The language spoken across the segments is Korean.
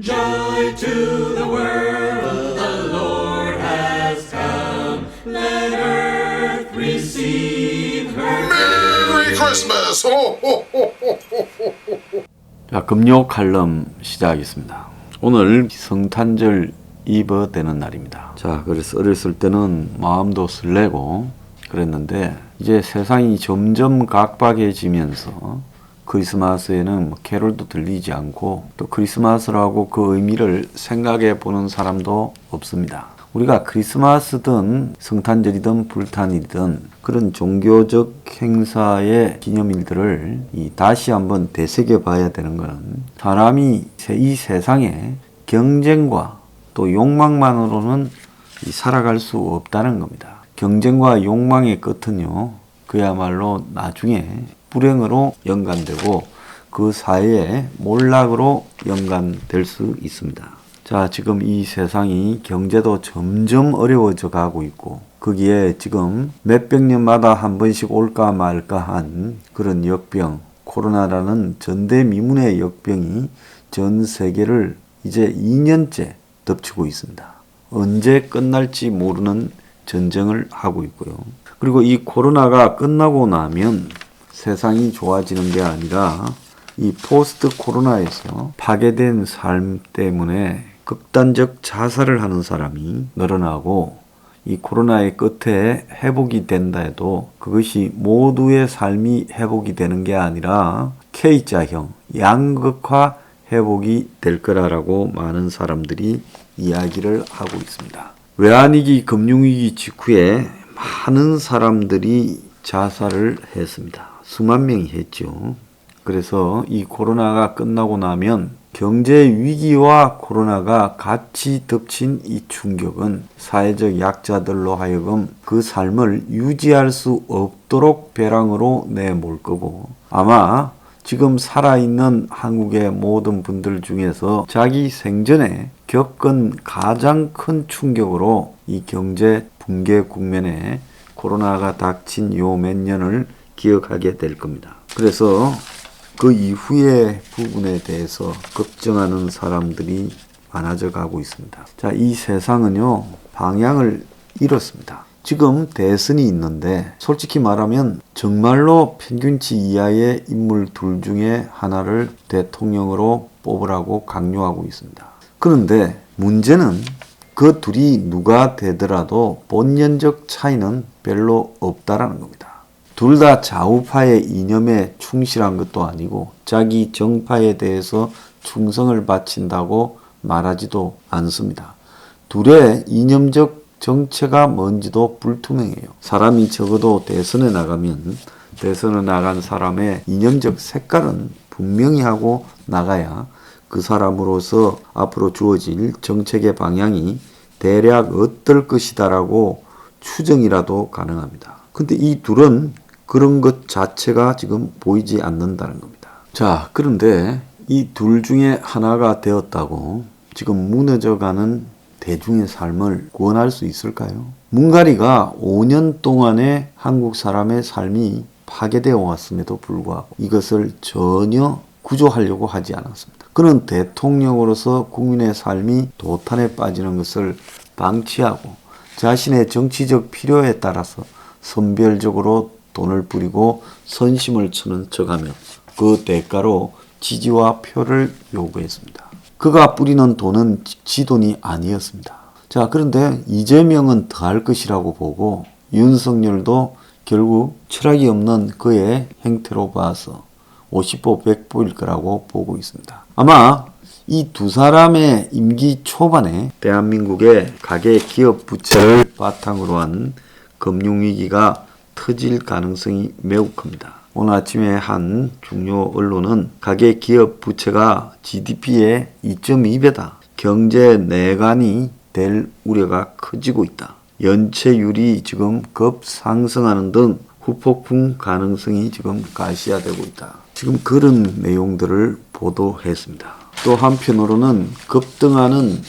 Joy to the world, the Lord has come. Let earth receive her. Merry Christmas! 자, 금요 칼럼 시작하겠습니다. 오늘 성탄절 이브 되는 날입니다. 자, 그래서 어렸을 때는 마음도 설레고 그랬는데 이제 세상이 점점 각박해지면서 크리스마스에는 캐롤도 들리지 않고 또 크리스마스라고 그 의미를 생각해 보는 사람도 없습니다. 우리가 크리스마스든 성탄절이든 불탄일이든 그런 종교적 행사의 기념일들을 다시 한번 되새겨 봐야 되는 것은 사람이 이 세상에 경쟁과 또 욕망만으로는 살아갈 수 없다는 겁니다. 경쟁과 욕망의 끝은요, 그야말로 나중에 불행으로 연관되고 그 사이에 몰락으로 연관될 수 있습니다. 자, 지금 이 세상이 경제도 점점 어려워져 가고 있고 거기에 지금 몇백 년마다 한 번씩 올까 말까 한 그런 역병, 코로나라는 전대미문의 역병이 전 세계를 이제 2년째 덮치고 있습니다. 언제 끝날지 모르는 전쟁을 하고 있고요. 그리고 이 코로나가 끝나고 나면 세상이 좋아지는 게 아니라 이 포스트 코로나에서 파괴된 삶 때문에 극단적 자살을 하는 사람이 늘어나고 이 코로나의 끝에 회복이 된다 해도 그것이 모두의 삶이 회복이 되는 게 아니라 K자형, 양극화 회복이 될 거라고 많은 사람들이 이야기를 하고 있습니다. 외환위기, 금융위기 직후에 많은 사람들이 자살을 했습니다. 수만 명이 했죠. 그래서 이 코로나가 끝나고 나면 경제 위기와 코로나가 같이 덮친 이 충격은 사회적 약자들로 하여금 그 삶을 유지할 수 없도록 벼랑으로 내몰 거고 아마 지금 살아있는 한국의 모든 분들 중에서 자기 생전에 겪은 가장 큰 충격으로 이 경제 붕괴 국면에 코로나가 닥친 요 몇 년을 기억하게 될 겁니다. 그래서 그 이후의 부분에 대해서 걱정하는 사람들이 많아져 가고 있습니다. 자, 이 세상은요, 방향을 잃었습니다. 지금 대선이 있는데 솔직히 말하면 정말로 평균치 이하의 인물 둘 중에 하나를 대통령으로 뽑으라고 강요하고 있습니다. 그런데 문제는 그 둘이 누가 되더라도 본연적 차이는 별로 없다라는 겁니다. 둘 다 좌우파의 이념에 충실한 것도 아니고 자기 정파에 대해서 충성을 바친다고 말하지도 않습니다. 둘의 이념적 정체가 뭔지도 불투명해요. 사람이 적어도 대선에 나가면 대선에 나간 사람의 이념적 색깔은 분명히 하고 나가야 그 사람으로서 앞으로 주어질 정책의 방향이 대략 어떨 것이다라고 추정이라도 가능합니다. 근데 이 둘은 그런 것 자체가 지금 보이지 않는다는 겁니다. 자, 그런데 이 둘 중에 하나가 되었다고 지금 무너져가는 대중의 삶을 구원할 수 있을까요? 문가리가 5년 동안의 한국 사람의 삶이 파괴되어 왔음에도 불구하고 이것을 전혀 구조하려고 하지 않았습니다. 그는 대통령으로서 국민의 삶이 도탄에 빠지는 것을 방치하고 자신의 정치적 필요에 따라서 선별적으로 돈을 뿌리고 선심을 치는 척하며 그 대가로 지지와 표를 요구했습니다. 그가 뿌리는 돈은 지 돈이 아니었습니다. 자, 그런데 이재명은 더할 것이라고 보고 윤석열도 결국 철학이 없는 그의 행태로 봐서 50보 100보일 거라고 보고 있습니다. 아마 이 두 사람의 임기 초반에 대한민국의 가계 기업 부채를 바탕으로 한 금융위기가 터질 가능성이 매우 큽니다. 오늘 아침에 한 중요 언론은 가계 기업 부채가 GDP의 2.2배다. 경제 내관이 될 우려가 커지고 있다. 연체율이 지금 급상승하는 등 후폭풍 가능성이 지금 가시화되고 있다. 지금 그런 내용들을 보도했습니다. 또 한편으로는 급등하는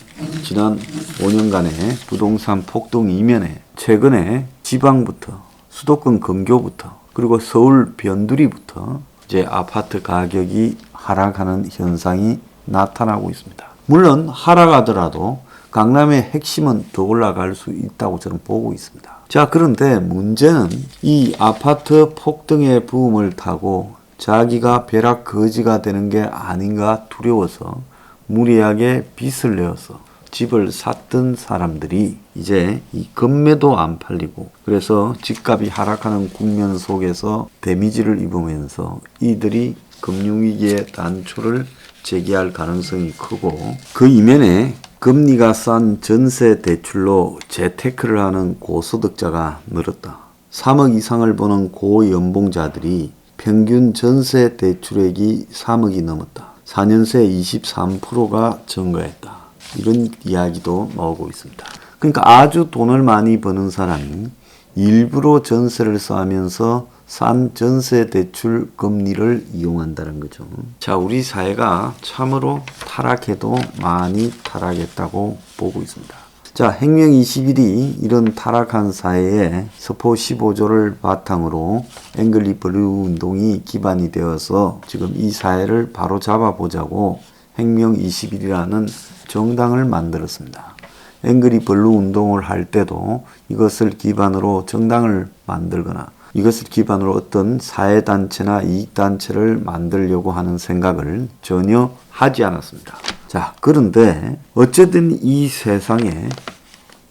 지난 5년간의 부동산 폭등 이면에 최근에 지방부터 수도권 근교부터 그리고 서울 변두리부터 이제 아파트 가격이 하락하는 현상이 나타나고 있습니다. 물론 하락하더라도 강남의 핵심은 더 올라갈 수 있다고 저는 보고 있습니다. 자, 그런데 문제는 이 아파트 폭등의 부음을 타고 자기가 벼락 거지가 되는 게 아닌가 두려워서 무리하게 빚을 내어서 집을 샀던 사람들이 이제 이 금매도 안 팔리고 그래서 집값이 하락하는 국면 속에서 데미지를 입으면서 이들이 금융위기의 단초를 제기할 가능성이 크고 그 이면에 금리가 싼 전세 대출로 재테크를 하는 고소득자가 늘었다. 3억 이상을 버는 고연봉자들이 평균 전세 대출액이 3억이 넘었다. 4년 새 23%가 증가했다. 이런 이야기도 나오고 있습니다. 그러니까 아주 돈을 많이 버는 사람이 일부러 전세를 쌓으면서 싼 전세 대출 금리를 이용한다는 거죠. 자, 우리 사회가 참으로 타락해도 많이 타락했다고 보고 있습니다. 자, 혁명 21이 이런 타락한 사회에 서포 15조를 바탕으로 앵글리 블루 운동이 기반이 되어서 지금 이 사회를 바로 잡아보자고 혁명 21이라는 정당을 만들었습니다. 앵글리 블루 운동을 할 때도 이것을 기반으로 정당을 만들거나 이것을 기반으로 어떤 사회단체나 이익단체를 만들려고 하는 생각을 전혀 하지 않았습니다. 자, 그런데 어쨌든 이 세상에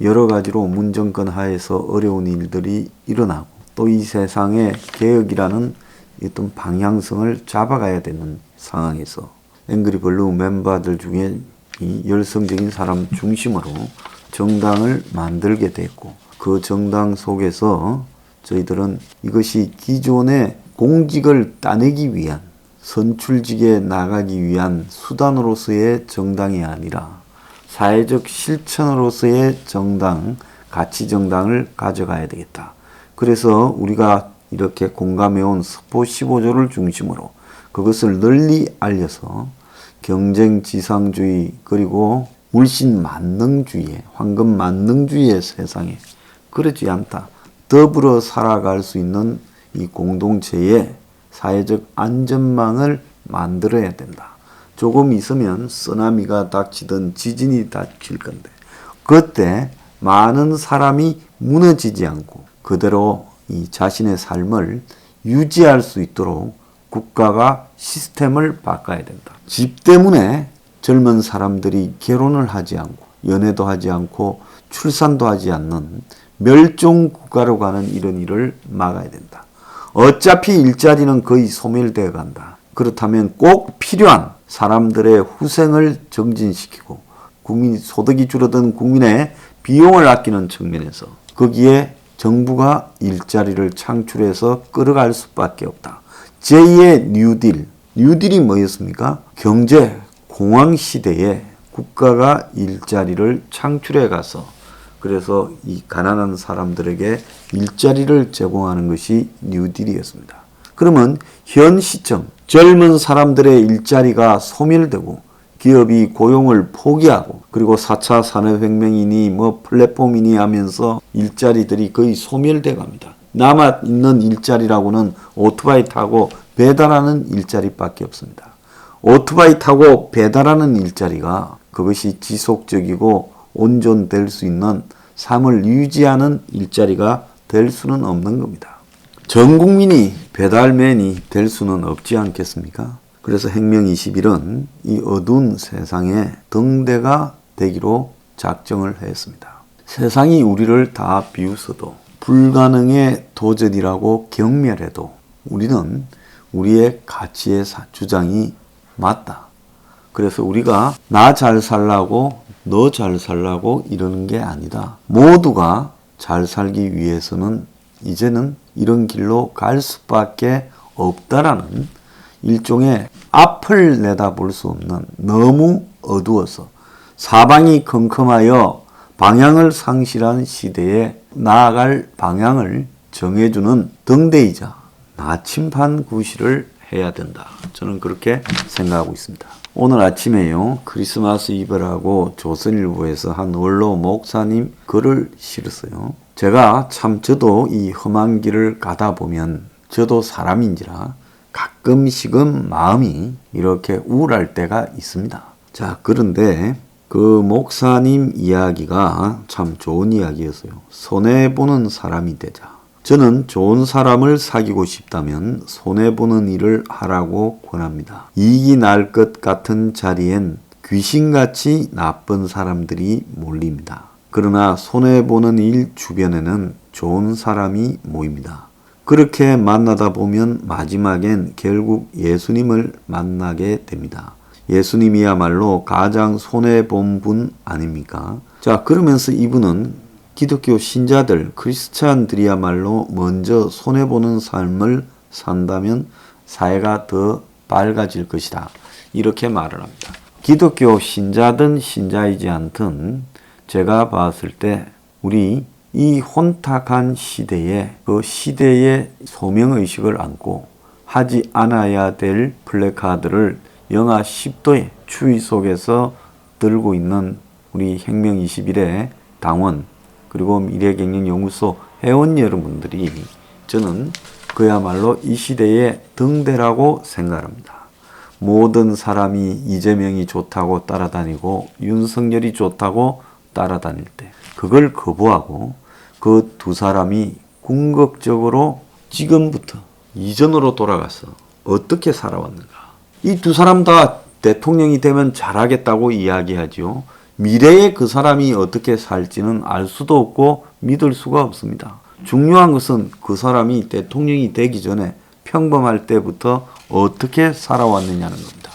여러 가지로 문정권 하에서 어려운 일들이 일어나고 또 이 세상의 개혁이라는 어떤 방향성을 잡아가야 되는 상황에서 앵그리 블루 멤버들 중에 이 열성적인 사람 중심으로 정당을 만들게 됐고 그 정당 속에서 저희들은 이것이 기존의 공직을 따내기 위한 선출직에 나가기 위한 수단으로서의 정당이 아니라 사회적 실천으로서의 정당, 가치정당을 가져가야 되겠다. 그래서 우리가 이렇게 공감해온 스포 15조를 중심으로 그것을 널리 알려서 경쟁지상주의 그리고 물신만능주의, 황금만능주의의 세상에 그러지 않다. 더불어 살아갈 수 있는 이 공동체의 사회적 안전망을 만들어야 된다. 조금 있으면 쓰나미가 닥치든 지진이 닥칠 건데 그때 많은 사람이 무너지지 않고 그대로 이 자신의 삶을 유지할 수 있도록 국가가 시스템을 바꿔야 된다. 집 때문에 젊은 사람들이 결혼을 하지 않고 연애도 하지 않고 출산도 하지 않는 멸종 국가로 가는 이런 일을 막아야 된다. 어차피 일자리는 거의 소멸되어 간다. 그렇다면 꼭 필요한 사람들의 후생을 정진시키고 국민 소득이 줄어든 국민의 비용을 아끼는 측면에서 거기에 정부가 일자리를 창출해서 끌어갈 수밖에 없다. 제2의 뉴딜. 뉴딜이 뭐였습니까? 경제 공황 시대에 국가가 일자리를 창출해 가서 그래서 이 가난한 사람들에게 일자리를 제공하는 것이 뉴딜이었습니다. 그러면 현 시점 젊은 사람들의 일자리가 소멸되고 기업이 고용을 포기하고 그리고 4차 산업혁명이니 뭐 플랫폼이니 하면서 일자리들이 거의 소멸돼 갑니다. 남아있는 일자리라고는 오토바이 타고 배달하는 일자리밖에 없습니다. 오토바이 타고 배달하는 일자리가 그것이 지속적이고 온전될 수 있는 삶을 유지하는 일자리가 될 수는 없는 겁니다. 전 국민이 배달맨이 될 수는 없지 않겠습니까? 그래서 혁명 21은 이 어두운 세상에 등대가 되기로 작정을 했습니다. 세상이 우리를 다 비웃어도 불가능의 도전이라고 경멸해도 우리는 우리의 가치의 주장이 맞다. 그래서 우리가 나 잘 살라고 너 잘 살라고 이러는 게 아니다. 모두가 잘 살기 위해서는 이제는 이런 길로 갈 수밖에 없다라는 일종의 앞을 내다볼 수 없는 너무 어두워서 사방이 컴컴하여 방향을 상실한 시대에 나아갈 방향을 정해주는 등대이자 나침반 구실을 해야 된다. 저는 그렇게 생각하고 있습니다. 오늘 아침에요. 크리스마스 이브라고 조선일보에서 한 원로 목사님 글을 실었어요. 제가 참 저도 이 험한 길을 가다 보면 저도 사람인지라 가끔씩은 마음이 이렇게 우울할 때가 있습니다. 자, 그런데 그 목사님 이야기가 참 좋은 이야기였어요. 손해보는 사람이 되자. 저는 좋은 사람을 사귀고 싶다면 손해보는 일을 하라고 권합니다. 이익이 날 것 같은 자리엔 귀신같이 나쁜 사람들이 몰립니다. 그러나 손해보는 일 주변에는 좋은 사람이 모입니다. 그렇게 만나다 보면 마지막엔 결국 예수님을 만나게 됩니다. 예수님이야말로 가장 손해본 분 아닙니까? 자, 그러면서 이분은 기독교 신자들, 크리스찬들이야말로 먼저 손해보는 삶을 산다면 사회가 더 밝아질 것이다. 이렇게 말을 합니다. 기독교 신자든 신자이지 않든 제가 봤을 때 우리 이 혼탁한 시대에 그 시대의 소명의식을 안고 하지 않아야 될 플래카드를 영하 10도의 추위 속에서 들고 있는 우리 혁명 21의 당원 그리고 미래경영연구소 회원 여러분들이 저는 그야말로 이 시대의 등대라고 생각합니다. 모든 사람이 이재명이 좋다고 따라다니고 윤석열이 좋다고 따라다닐 때 그걸 거부하고 그 두 사람이 궁극적으로 지금부터 이전으로 돌아가서 어떻게 살아왔는가. 이 두 사람 다 대통령이 되면 잘하겠다고 이야기하죠. 미래에 그 사람이 어떻게 살지는 알 수도 없고 믿을 수가 없습니다. 중요한 것은 그 사람이 대통령이 되기 전에 평범할 때부터 어떻게 살아왔느냐는 겁니다.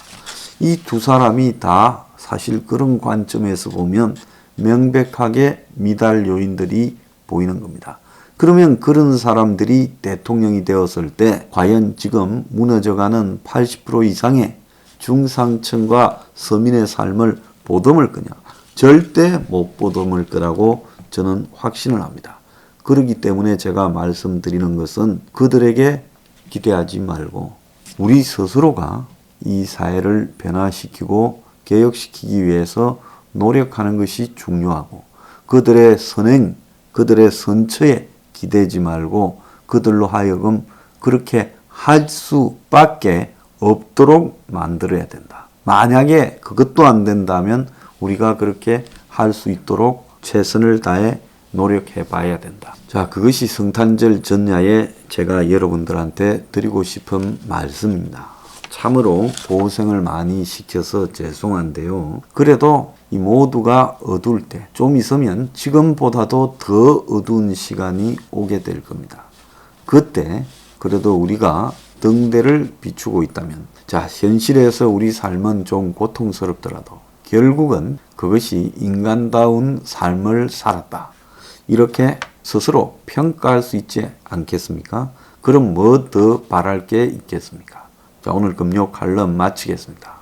이 두 사람이 다 사실 그런 관점에서 보면 명백하게 미달 요인들이 보이는 겁니다. 그러면 그런 사람들이 대통령이 되었을 때 과연 지금 무너져가는 80% 이상의 중상층과 서민의 삶을 보듬을 거냐? 절대 못 보듬을 거라고 저는 확신을 합니다. 그렇기 때문에 제가 말씀드리는 것은 그들에게 기대하지 말고 우리 스스로가 이 사회를 변화시키고 개혁시키기 위해서 노력하는 것이 중요하고 그들의 선행, 그들의 선처에 기대지 말고 그들로 하여금 그렇게 할 수밖에 없도록 만들어야 된다. 만약에 그것도 안 된다면 우리가 그렇게 할 수 있도록 최선을 다해 노력해 봐야 된다. 자, 그것이 성탄절 전야에 제가 여러분들한테 드리고 싶은 말씀입니다. 참으로 고생을 많이 시켜서 죄송한데요. 그래도 이 모두가 어두울 때 좀 있으면 지금보다도 더 어두운 시간이 오게 될 겁니다. 그때 그래도 우리가 등대를 비추고 있다면 자, 현실에서 우리 삶은 좀 고통스럽더라도 결국은 그것이 인간다운 삶을 살았다. 이렇게 스스로 평가할 수 있지 않겠습니까? 그럼 뭐 더 바랄 게 있겠습니까? 자, 오늘 금요 칼럼 마치겠습니다.